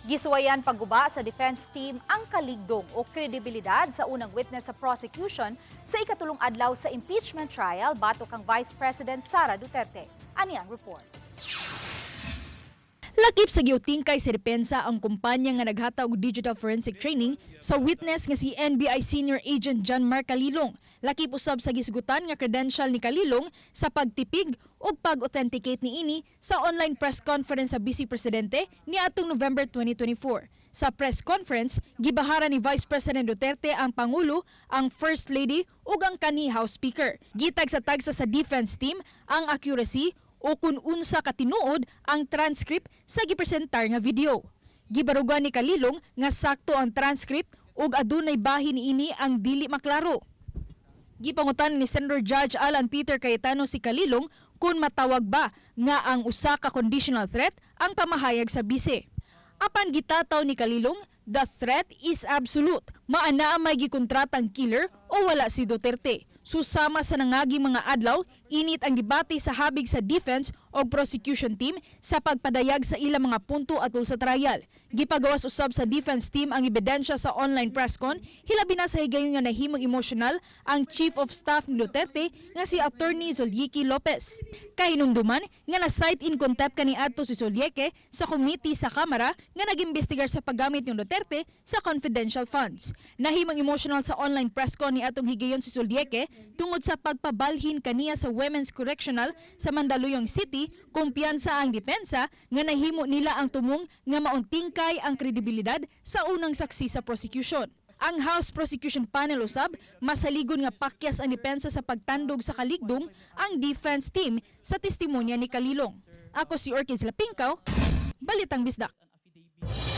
Gisuwayan pagguba sa defense team ang kaligdong o kredibilidad sa unang witness sa prosecution sa ikatulong adlaw sa impeachment trial batok kang Vice President Sara Duterte. Ani ang report. Lakip sa giutingkay sa depensa ang kumpanya nga naghatag og digital forensic training sa witness nga si NBI Senior Agent John Mark Calilong. Lakip usab sa gisgutan nga credential ni Calilong sa pagtipig o pag-authenticate niini sa online press conference sa Vice Presidente niadtong November 2024. Sa press conference, gibahara ni Vice President Duterte ang Pangulo, ang First Lady ug ang kanhi House Speaker. Gitag sa tagsa sa defense team ang accuracy o kung unsa katinuod ang transcript sa gipresentar nga video. Gibarugan ni Calilong nga sakto ang transcript ug adunay bahin niini ang dili maklaro. Gipangutan ni Senator Judge Alan Peter Cayetano si Calilong kung matawag ba nga ang usa ka conditional threat ang pamahayag sa bise. Apan gitataw ni Calilong, the threat is absolute. Maana may gikontratang killer o wala si Duterte. Susama sa nangaging mga adlaw, init ang debate sa habig sa defense o prosecution team sa pagpadayag sa ilang mga punto atol sa trial. Gipagawas usab sa defense team ang ebidensya sa online presscon, hilabi na sa higayon nga nahimong emosyonal ang Chief of Staff ni Duterte nga si Attorney Zolieky Lopez. Kahinumduman nga na-cite in contempt kaniadto si Zolieky sa committee sa Kamara nga nag-imbestigar sa paggamit ni Duterte sa confidential funds. Nahimong emotional sa online presscon ni atong higayon si Zolieky tungod sa pagpabalhin kaniya sa Women's Correctional sa Mandaluyong City, kumpiyansa ang depensa nga nahimo nila ang tumong nga mauntingkay ang kredibilidad sa unang saksi sa prosecution. Ang House Prosecution Panel usab masaligon nga pakyas ang depensa sa pagtandog sa kaligdong ang defense team sa testimonya ni Calilong. Ako si Orchids Lapingkaw, Balitang Bisdak.